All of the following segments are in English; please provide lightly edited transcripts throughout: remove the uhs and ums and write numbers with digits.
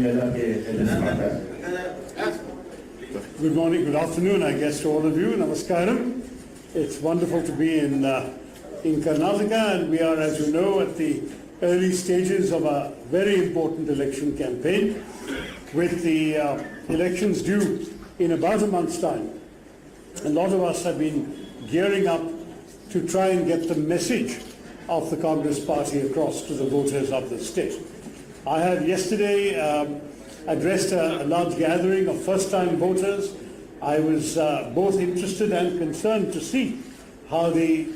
Good morning, good afternoon, I guess, to all of you. Namaskaram. It's wonderful to be in Karnataka, and we are, as you know, at the early stages of a very important election campaign, with the elections due in about a month's time. A lot of us have been gearing up to try and get the message of the Congress party across to the voters of the state. I have yesterday addressed a large gathering of first-time voters. I was both interested and concerned to see how the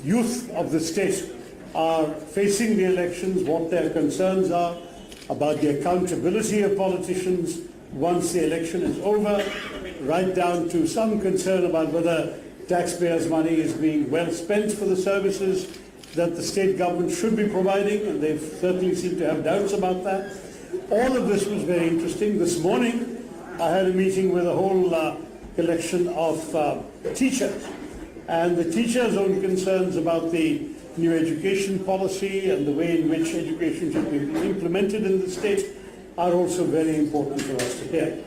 youth of the state are facing the elections, what their concerns are about the accountability of politicians once the election is over, right down to some concern about whether taxpayers' money is being well spent for the services that the state government should be providing, and they certainly seem to have doubts about that. All of this was very interesting. This morning, I had a meeting with a whole collection of teachers, and the teachers' own concerns about the new education policy and the way in which education should be implemented in the state are also very important for us to hear.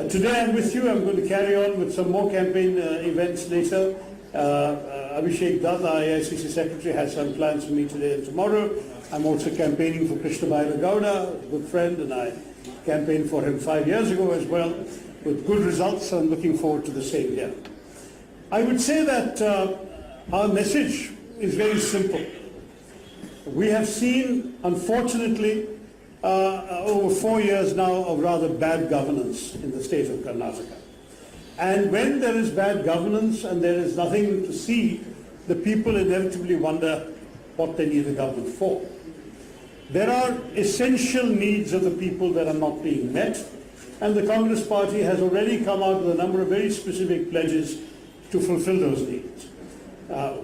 Today I'm with you. I'm going to carry on with some more campaign events later. Abhishek Dutt, our AICC Secretary, has some plans for me today and tomorrow. I'm also campaigning for Krishna Gowda, a good friend, and I campaigned for him 5 years ago as well, with good results, and I'm looking forward to the same here. I would say that our message is very simple. We have seen, unfortunately, over 4 years now of rather bad governance in the state of Karnataka. And when there is bad governance and there is nothing to see, the people inevitably wonder what they need the government for. There are essential needs of the people that are not being met, and the Congress party has already come out with a number of very specific pledges to fulfill those needs.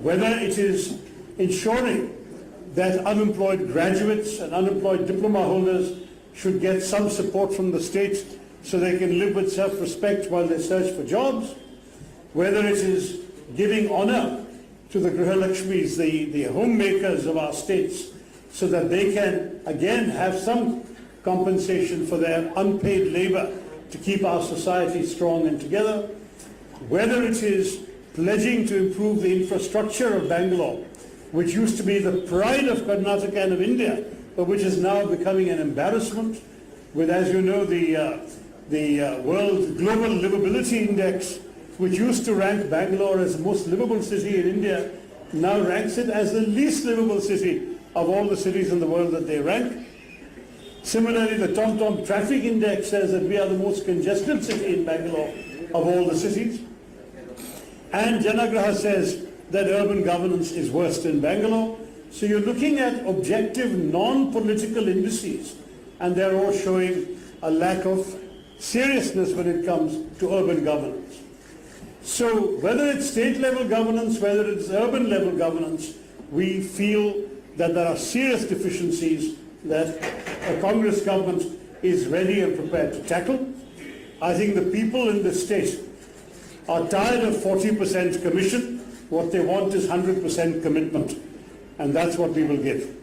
Whether it is ensuring that unemployed graduates and unemployed diploma holders should get some support from the state so they can live with self-respect while they search for jobs, whether it is giving honor to the Grihalakshmis, the homemakers of our states, so that they can again have some compensation for their unpaid labor to keep our society strong and together, whether it is pledging to improve the infrastructure of Bangalore, which used to be the pride of Karnataka and of India, but which is now becoming an embarrassment, with, as you know, the World Global Livability Index, which used to rank Bangalore as the most livable city in India, now ranks it as the least livable city of all the cities in the world that they rank. Similarly, the TomTom Traffic Index says that we are the most congested city in Bangalore of all the cities. And Janagraha says that urban governance is worst in Bangalore. So you're looking at objective, non-political indices, and they're all showing a lack of seriousness when it comes to urban governance. So whether it's state level governance, whether it's urban level governance, we feel that there are serious deficiencies that a Congress government is ready and prepared to tackle. I think the people in the state are tired of 40% commission. What they want is 100% commitment, and that's what we will give.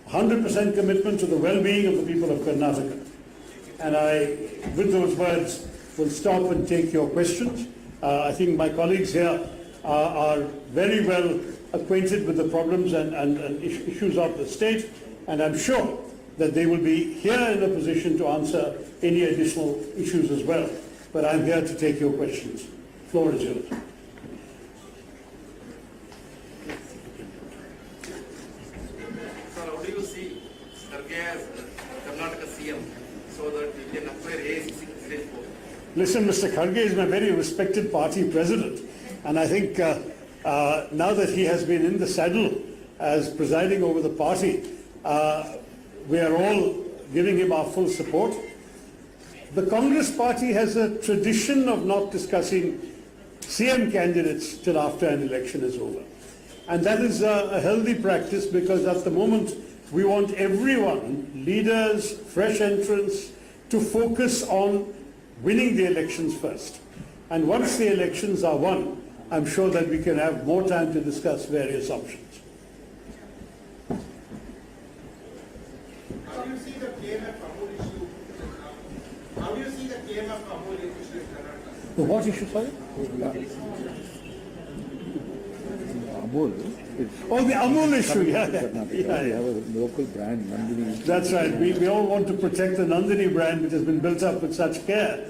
100% commitment to the well-being of the people of Karnataka. And I, with those words, will stop and take your questions. I think my colleagues here are very well acquainted with the problems and issues of the state, and I'm sure that they will be here in a position to answer any additional issues as well. But I'm here to take your questions. Floor is yours. Sir, how do you see Kharge as Karnataka CM so that we can acquire AICC president post? Listen, Mr. Kharge is my very respected party president, and I think now that he has been in the saddle as presiding over the party, we are all giving him our full support. The Congress party has a tradition of not discussing CM candidates till after an election is over. And that is a healthy practice, because at the moment we want everyone, leaders, fresh entrants, to focus on winning the elections first. And once the elections are won, I'm sure that we can have more time to discuss various options. How do you see the claim at Prabhu What issue, sorry? Amul, it's Oh, the Amul issue, yeah. Karnataka. We have a local brand, Nandini. That's right. We all want to protect the Nandini brand, which has been built up with such care.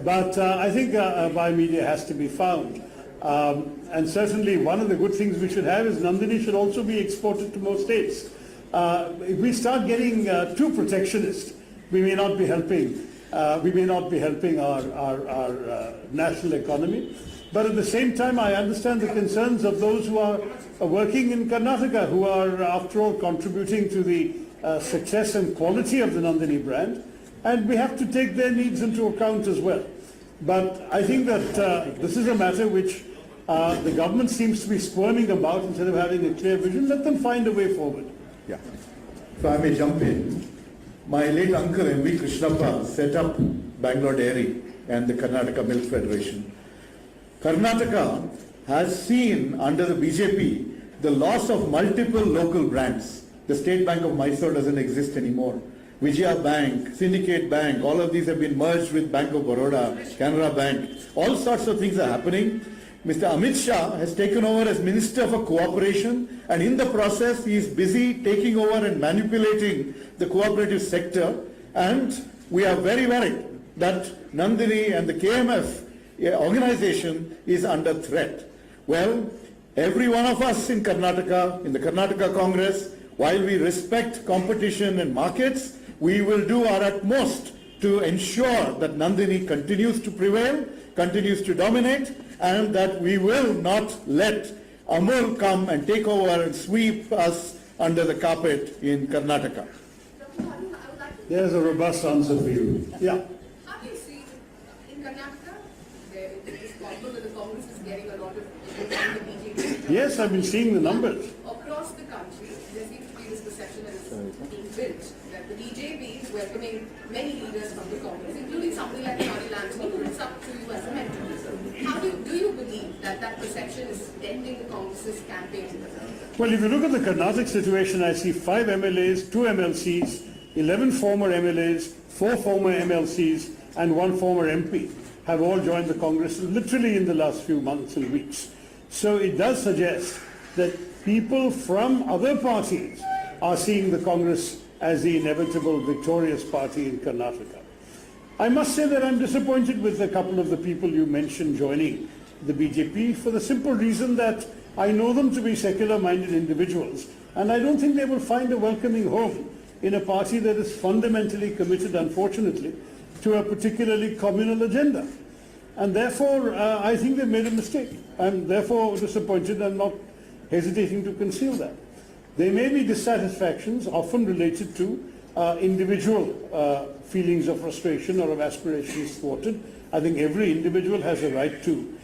But I think a buy media has to be found. And certainly one of the good things we should have is Nandini should also be exported to more states. If we start getting too protectionist, we may not be helping. Our national economy. But at the same time, I understand the concerns of those who are working in Karnataka, who are, after all, contributing to the success and quality of the Nandini brand. And we have to take their needs into account as well. But I think that this is a matter which the government seems to be squirming about instead of having a clear vision. Let them find a way forward. Yeah. If I may jump in, my late uncle M.V. Krishnappa set up Bangalore Dairy and the Karnataka Milk Federation. Karnataka has seen under the BJP the loss of multiple local brands. The State Bank of Mysore doesn't exist anymore. Vijaya Bank, Syndicate Bank, all of these have been merged with Bank of Baroda, Canara Bank. All sorts of things are happening. Mr. Amit Shah has taken over as Minister for Cooperation, and in the process he is busy taking over and manipulating the cooperative sector, and we are very worried that Nandini and the KMF organization is under threat. Well, every one of us in Karnataka, in the Karnataka Congress, while we respect competition and markets, we will do our utmost to ensure that Nandini continues to prevail, continues to dominate, and that we will not let Amul come and take over and sweep us under the carpet in Karnataka. There's a robust answer for you. Yeah. How do you see in Karnataka, it is possible that the Congress is getting a lot of votes from the BJP? Yes, I've been seeing the numbers. Across the country, there seems to be this perception that is being built that the BJP is welcoming many leaders from the Congress, including somebody like Mary Lansman, who looks up to you as a mentor. How do you believe that that perception is denting the Congress's campaign in Karnataka? Well, if you look at the Karnataka situation, I see 5 MLAs, 2 MLCs, 11 former MLAs, 4 former MLCs, and 1 former MP have all joined the Congress literally in the last few months and weeks. So it does suggest that people from other parties are seeing the Congress as the inevitable victorious party in Karnataka. I must say that I'm disappointed with a couple of the people you mentioned joining the BJP for the simple reason that I know them to be secular-minded individuals, and I don't think they will find a welcoming home in a party that is fundamentally committed, unfortunately, to a particularly communal agenda. And therefore, I think they've made a mistake. I'm therefore disappointed and not hesitating to conceal that. There may be dissatisfactions, often related to individual feelings of frustration or of aspirations thwarted. I think every individual has a right to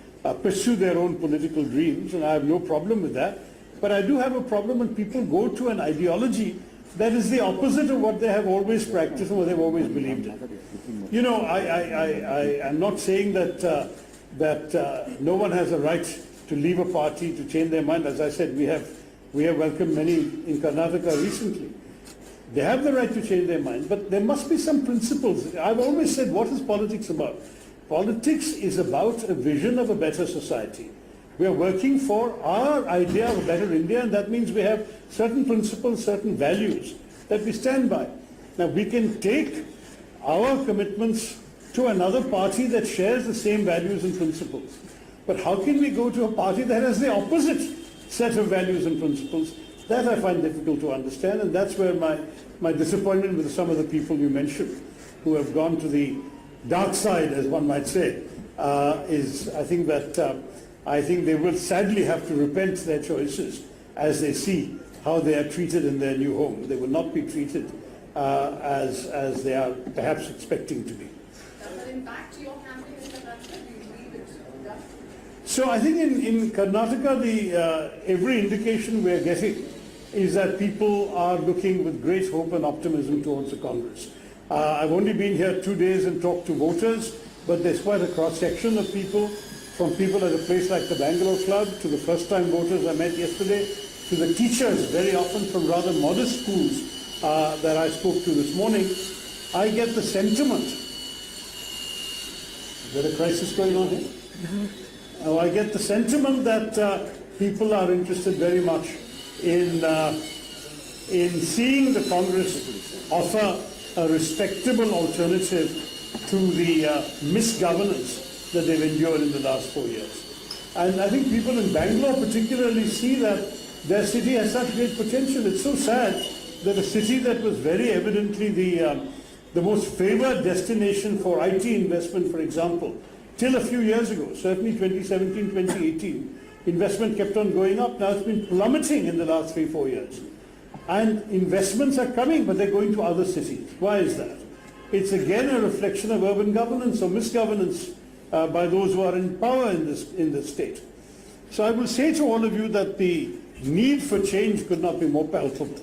pursue their own political dreams, and I have no problem with that. But I do have a problem when people go to an ideology that is the opposite of what they have always practiced and what they've always believed in. You know, I am not saying that no one has a right to leave a party, to change their mind. As I said, we have welcomed many in Karnataka recently. They have the right to change their mind, but there must be some principles. I've always said, what is politics about? Politics is about a vision of a better society. We are working for our idea of a better India, and that means we have certain principles, certain values that we stand by. Now, we can take our commitments to another party that shares the same values and principles. But how can we go to a party that has the opposite set of values and principles? That I find difficult to understand, and that's where my disappointment with some of the people you mentioned who have gone to the dark side, as one might say, is I think they will sadly have to repent their choices as they see how they are treated in their new home. They will not be treated as they are perhaps expecting to be. Does that impact your campaign in Karnataka? Do you believe it does? So I think in Karnataka, every indication we are getting is that people are looking with great hope and optimism towards the Congress. I've only been here 2 days and talked to voters, but there's quite a cross-section of people, from people at a place like the Bangalore Club to the first-time voters I met yesterday, to the teachers, very often from rather modest schools that I spoke to this morning. I get the sentiment Is there a crisis going on here? Oh, I get the sentiment that people are interested very much in seeing the Congress offer a respectable alternative to the misgovernance that they've endured in the last 4 years. And I think people in Bangalore particularly see that their city has such great potential. It's so sad that a city that was very evidently the most favored destination for IT investment, for example, till a few years ago, certainly 2017, 2018, investment kept on going up. Now it's been plummeting in the last 3-4 years. And investments are coming, but they're going to other cities. Why is that? It's again a reflection of urban governance or misgovernance by those who are in power in this state. So I will say to all of you that the need for change could not be more palpable.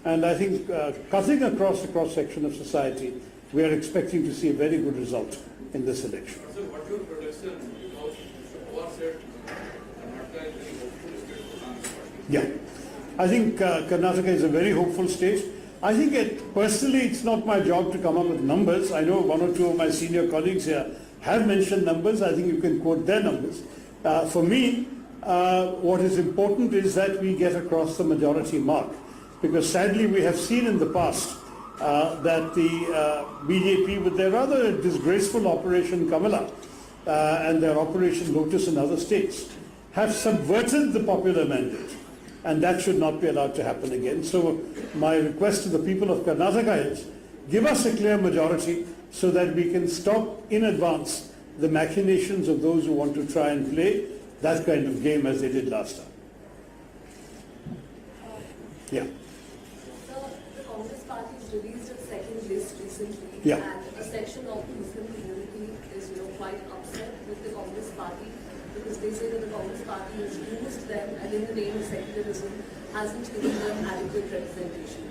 And I think cutting across the cross-section of society, we are expecting to see a very good result in this election. So what's your prediction? Because Pawar said Karnataka is very hopeful state for Congress party. Yeah. I think Karnataka is a very hopeful state. I think personally it's not my job to come up with numbers. I know one or two of my senior colleagues here have mentioned numbers. I think you can quote their numbers. For me, what is important is that we get across the majority mark. Because sadly we have seen in the past that the BJP, with their rather disgraceful Operation Kamala and their Operation Lotus in other states, have subverted the popular mandate. And that should not be allowed to happen again. So my request to the people of Karnataka is, give us a clear majority so that we can stop in advance the machinations of those who want to try and play that kind of game as they did last time. Yeah. So the Congress party has released its second list recently, Yeah. and a section of the Muslim community is quite upset with the Congress party because they say that the Congress party has used them and in the name of secularism hasn't given them adequate representation.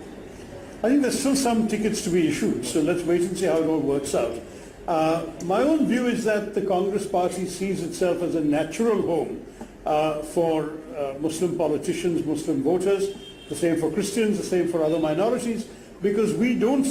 I think there's still some tickets to be issued, so let's wait and see how it all works out. My own view is that the Congress party sees itself as a natural home for Muslim politicians, Muslim voters, the same for Christians, the same for other minorities, because we don't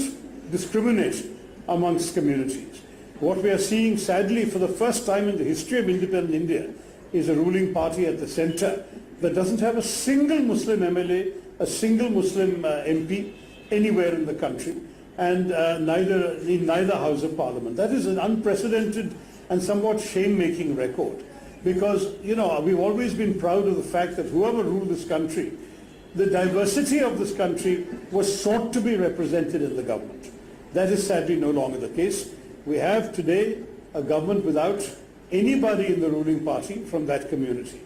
discriminate amongst communities. What we are seeing, sadly, for the first time in the history of independent India, is a ruling party at the center that doesn't have a single Muslim MLA, a single Muslim MP anywhere in the country, and in neither House of Parliament. That is an unprecedented and somewhat shame-making record, because we've always been proud of the fact that whoever ruled this country, the diversity of this country was sought to be represented in the government. That is sadly no longer the case. We have today a government without anybody in the ruling party from that community.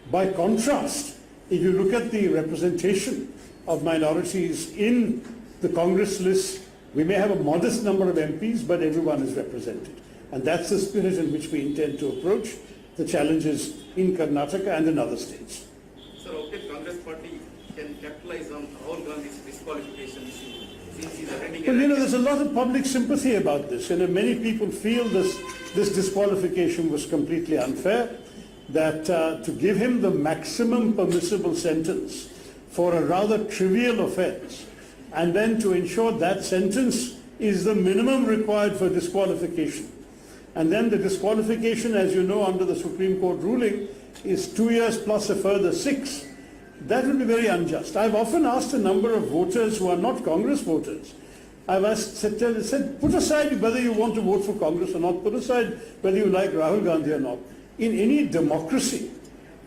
By contrast, if you look at the representation of minorities in the Congress list, we may have a modest number of MPs, but everyone is represented. And that's the spirit in which we intend to approach the challenges in Karnataka and in other states. Sir, how can Congress party can capitalize on Rahul Gandhi's disqualification issue since he's attending Well, there's a lot of public sympathy about this, and many people feel this disqualification was completely unfair, that to give him the maximum permissible sentence for a rather trivial offense, and then to ensure that sentence is the minimum required for disqualification. And then the disqualification, as you know, under the Supreme Court ruling, is 2 years plus a further 6. That would be very unjust. I've often asked a number of voters who are not Congress voters, I've said, put aside whether you want to vote for Congress or not, put aside whether you like Rahul Gandhi or not. In any democracy,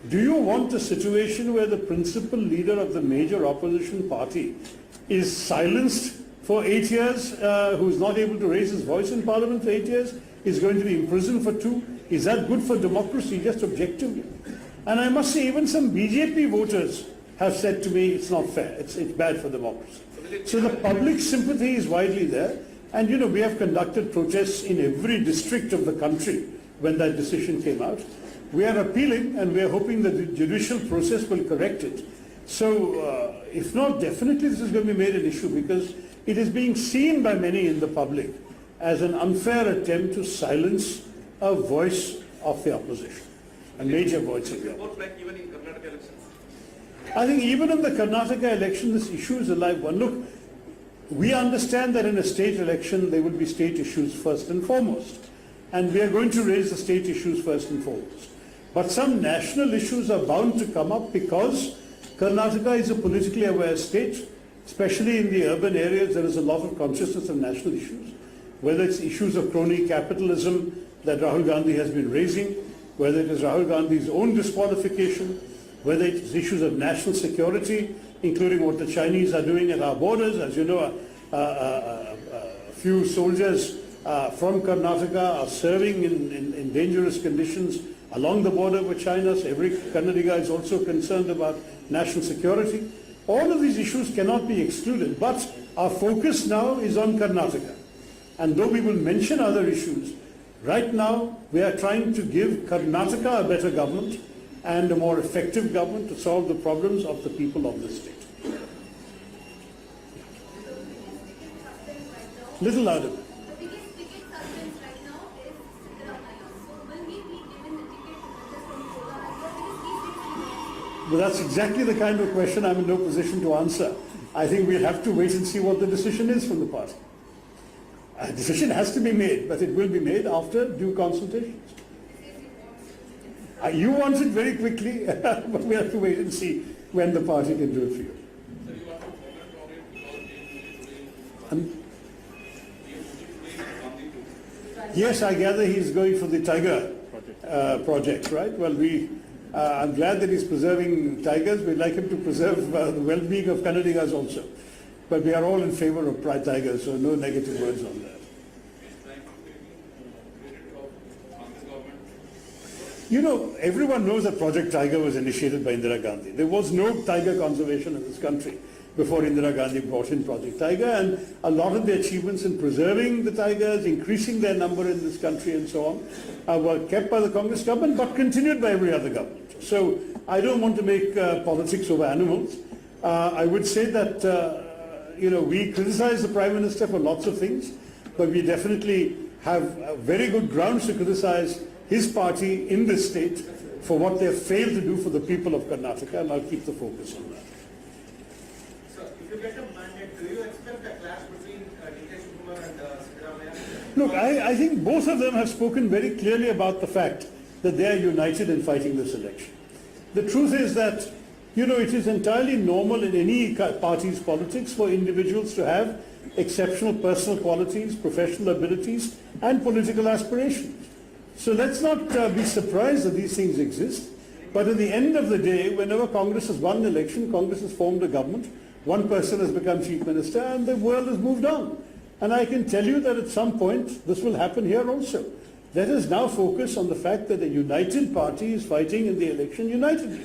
do you want a situation where the principal leader of the major opposition party is silenced for 8 years, who is not able to raise his voice in Parliament for 8 years, is going to be imprisoned for 2? Is that good for democracy, just objectively? And I must say, even some BJP voters have said to me, it's not fair, it's bad for democracy. So the public sympathy is widely there, and we have conducted protests in every district of the country when that decision came out. We are appealing, and we are hoping that the judicial process will correct it. So if not, definitely this is going to be made an issue, because it is being seen by many in the public as an unfair attempt to silence a voice of the opposition, a major voice of the opposition. Vote back even in Karnataka elections? I think even in the Karnataka election, this issue is a live one. Look, we understand that in a state election, there will be state issues first and foremost. and we are going to raise the state issues first and foremost. But some national issues are bound to come up because Karnataka is a politically aware state, especially in the urban areas. There is a lot of consciousness of national issues, whether it's issues of crony capitalism that Rahul Gandhi has been raising, whether it is Rahul Gandhi's own disqualification, whether it is issues of national security, including what the Chinese are doing at our borders. As you know, a few soldiers from Karnataka are serving in dangerous conditions along the border with China, so every Kannadiga is also concerned about national security. All of these issues cannot be excluded, but our focus now is on Karnataka. And though we will mention other issues, right now we are trying to give Karnataka a better government and a more effective government to solve the problems of the people of the state. Little louder. The biggest ticket suspense right now is Siddaramaiah. So will he be given the ticket from Kola? Well, that's exactly the kind of question I'm in no position to answer. I think we'll have to wait and see what the decision is from the party. A decision has to be made, but it will be made after due consultations. You want it very quickly, but we have to wait and see when the party can do it for you. Yes, I gather he's going for the Tiger project, right? Well, I'm glad that he's preserving tigers. We'd like him to preserve the well-being of Kannadigas also. But we are all in favor of pride tigers, so no negative words on that. You know, everyone knows that Project Tiger was initiated by Indira Gandhi. There was no tiger conservation in this country before Indira Gandhi brought in Project Tiger, and a lot of the achievements in preserving the tigers, increasing their number in this country and so on, were kept by the Congress government but continued by every other government. So I don't want to make politics over animals. I would say that we criticize the Prime Minister for lots of things, but we definitely have very good grounds to criticize his party in this state for what they have failed to do for the people of Karnataka, and I'll keep the focus on that. So, if you get a mandate, do you expect a clash between D.K. Shivakumar and Siddaramaiah? Look, I think both of them have spoken very clearly about the fact that they are united in fighting this election. The truth is that, it is entirely normal in any party's politics for individuals to have exceptional personal qualities, professional abilities, and political aspirations. So let's not be surprised that these things exist. But at the end of the day, whenever Congress has won an election, Congress has formed a government, one person has become chief minister, and the world has moved on. And I can tell you that at some point, this will happen here also. Let us now focus on the fact that a united party is fighting in the election unitedly.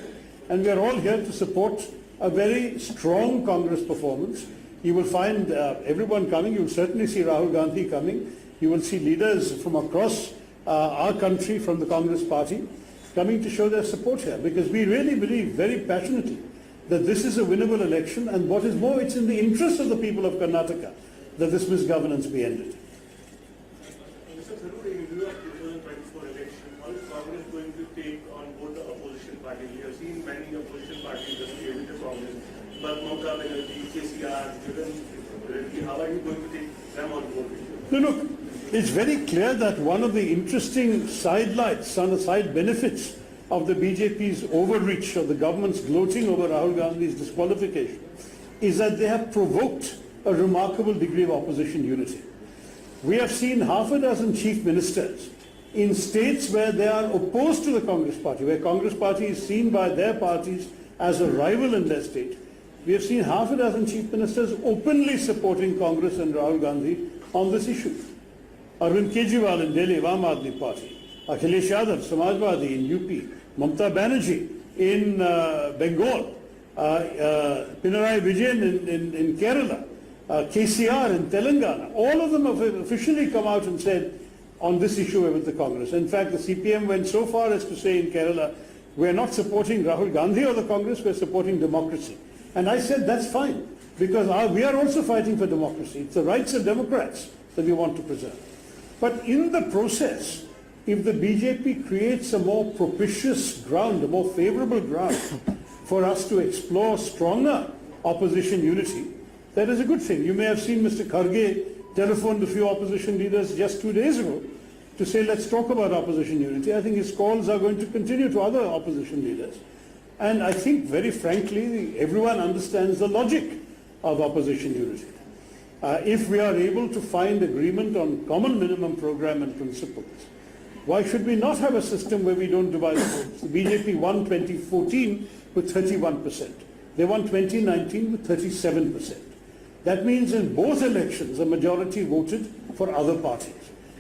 And we are all here to support a very strong Congress performance. You will find everyone coming. You will certainly see Rahul Gandhi coming. You will see leaders from across our country from the Congress party coming to show their support here, because we really believe very passionately that this is a winnable election, and what is more, it's in the interest of the people of Karnataka that this misgovernance be ended. Mr. Tharoor, in view of 2024 election, how is Congress going to take on both the opposition parties? We have seen many opposition parties associated with Congress, but Mamata Banerjee, KCR, Jagan Reddy, how are you going to take them on board? No, look, it's very clear that one of the interesting sidelights, one of the side benefits of the BJP's overreach, or the government's gloating over Rahul Gandhi's disqualification, is that they have provoked a remarkable degree of opposition unity. We have seen half a dozen chief ministers in states where they are opposed to the Congress party, where Congress party is seen by their parties as a rival in their state. We have seen half a dozen chief ministers openly supporting Congress and Rahul Gandhi on this issue. Arvind Kejriwal in Delhi, Aam Aadmi Party. Akhilesh Yadav, Samajwadi in UP. Mamata Banerjee in Bengal. Pinarayi Vijayan in Kerala. KCR in Telangana. All of them have officially come out and said on this issue with the Congress. In fact, the CPM went so far as to say in Kerala, we're not supporting Rahul Gandhi or the Congress, we're supporting democracy. And I said, that's fine, because we are also fighting for democracy. It's the rights of Democrats that we want to preserve. But in the process, if the BJP creates a more propitious ground, a more favorable ground for us to explore stronger opposition unity, that is a good thing. You may have seen Mr. Kharge telephoned a few opposition leaders just 2 days ago to say, let's talk about opposition unity. I think his calls are going to continue to other opposition leaders. And I think, very frankly, everyone understands the logic of opposition unity. If we are able to find agreement on common minimum program and principles, why should we not have a system where we don't divide the votes? The BJP won 2014 with 31%. They won 2019 with 37%. That means in both elections, a majority voted for other parties.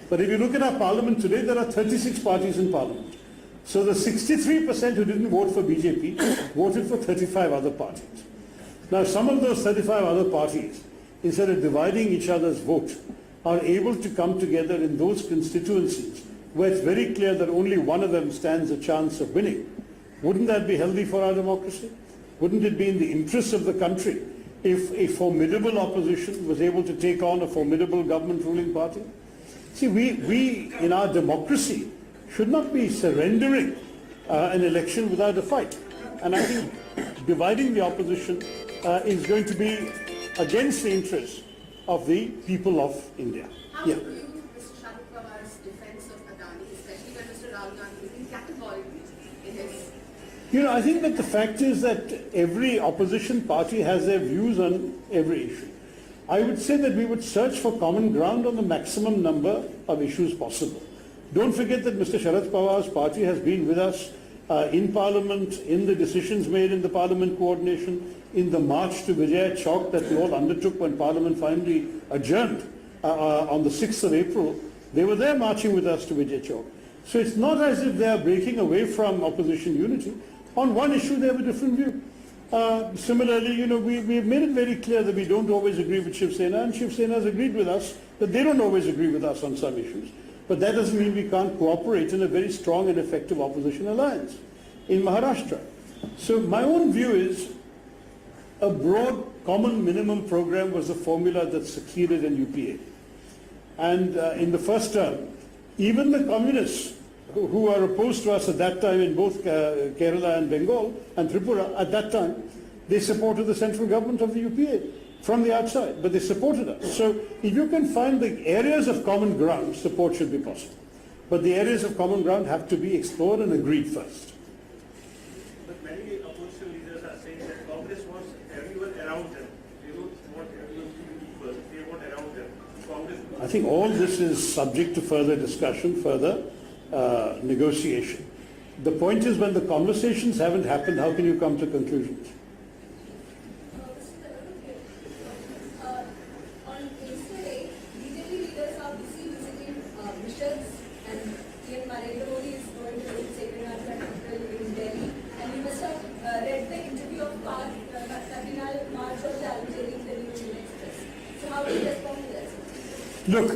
But if you look at our parliament today, there are 36 parties in parliament. So the 63% who didn't vote for BJP voted for 35 other parties. Now some of those 35 other parties, instead of dividing each other's vote, are able to come together in those constituencies where it's very clear that only one of them stands a chance of winning. Wouldn't that be healthy for our democracy? Wouldn't it be in the interest of the country if a formidable opposition was able to take on a formidable government ruling party? See, we in our democracy should not be surrendering an election without a fight. And I think dividing the opposition is going to be against the interests of the people of India. How do you view Mr. Sharad Pawar's defense of Adani, especially when Mr. Rahul Gandhi has been categorical in his... I think that the fact is that every opposition party has their views on every issue. I would say that we would search for common ground on the maximum number of issues possible. Don't forget that Mr. Sharad Pawar's party has been with us in Parliament, in the decisions made in the Parliament coordination, in the march to Vijay Chowk that we all undertook when Parliament finally adjourned on the 6th of April. They were there marching with us to Vijay Chowk. So it's not as if they are breaking away from opposition unity. On one issue they have a different view. Similarly, we've made it very clear that we don't always agree with Shiv Sena, and Shiv Sena has agreed with us that they don't always agree with us on some issues. But that doesn't mean we can't cooperate in a very strong and effective opposition alliance in Maharashtra. So my own view is a broad common minimum program was the formula that succeeded in UPA. And in the first term, even the communists who were opposed to us at that time in both Kerala and Bengal and Tripura, at that time, they supported the central government of the UPA from the outside, but they supported us. So if you can find the areas of common ground, support should be possible. But the areas of common ground have to be explored and agreed first. But many opposition leaders are saying that Congress wants everyone around them. They don't want everyone to be equal. They want around them. Congress. I think all this is subject to further discussion, further negotiation. The point is, when the conversations haven't happened, how can you come to conclusions? On yesterday, BJP leaders are busy visiting missions, and PM Narendra Modi is going to visit Secularism in Delhi. And you must have read the interview of Cardinal Marshall challenging the New Indian Express. So how do you respond to that? Look,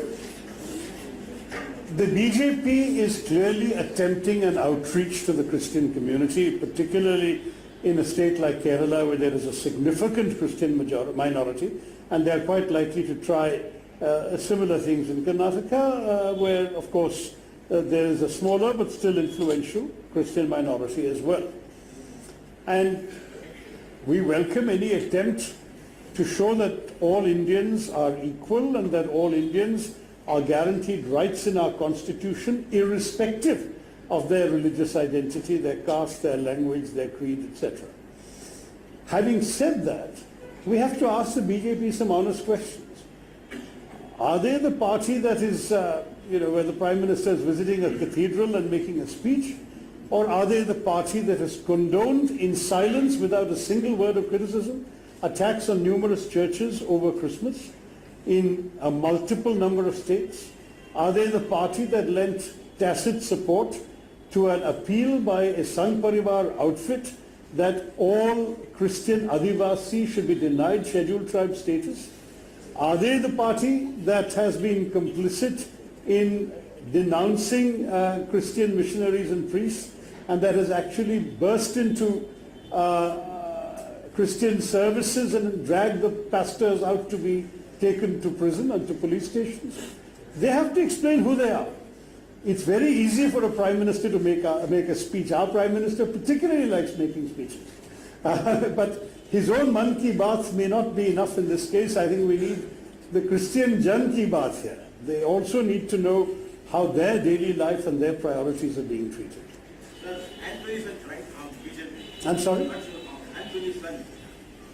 the BJP is clearly attempting an outreach to the Christian community, particularly in a state like Kerala, where there is a significant Christian minority, and they are quite likely to try similar things in Karnataka, where, of course, there is a smaller but still influential Christian minority as well. And we welcome any attempt to show that all Indians are equal and that all Indians are guaranteed rights in our constitution, irrespective of their religious identity, their caste, their language, their creed, etc. Having said that, we have to ask the BJP some honest questions. Are they the party that is, where the Prime Minister is visiting a cathedral and making a speech? Or are they the party that has condoned in silence, without a single word of criticism, attacks on numerous churches over Christmas in a multiple number of states? Are they the party that lent tacit support to an appeal by a Sangh Parivar outfit that all Christian Adivasi should be denied scheduled tribe status? Are they the party that has been complicit in denouncing Christian missionaries and priests, and that has actually burst into Christian services and dragged the pastors out to be taken to prison and to police stations? They have to explain who they are. It's very easy for a Prime Minister to make a speech. Our Prime Minister particularly likes making speeches. But his own Man Ki Baat may not be enough in this case. I think we need the Christian Jan Ki Baat here. They also need to know how their daily life and their priorities are being treated. Sir, Anthony is right from BJP. I'm sorry? What's your comment? Anthony is right.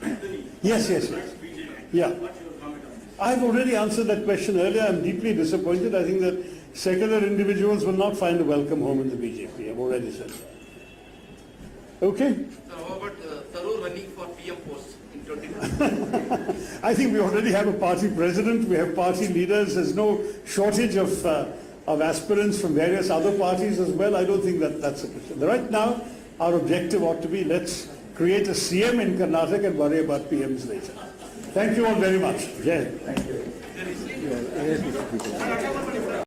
Anthony. Yes, yes, yes. That's BJP. Yeah. What's your comment on this? I've already answered that question earlier. I'm deeply disappointed. I think that secular individuals will not find a welcome home in the BJP. I've already said that. Okay? So how about Tharoor running for PM post in 2020? I think we already have a party president. We have party leaders. There's no shortage of aspirants from various other parties as well. I don't think that that's a question. Right now, our objective ought to be let's create a CM in Karnataka and worry about PMs later. Thank you all very much. Jai Hind. AIP speaker.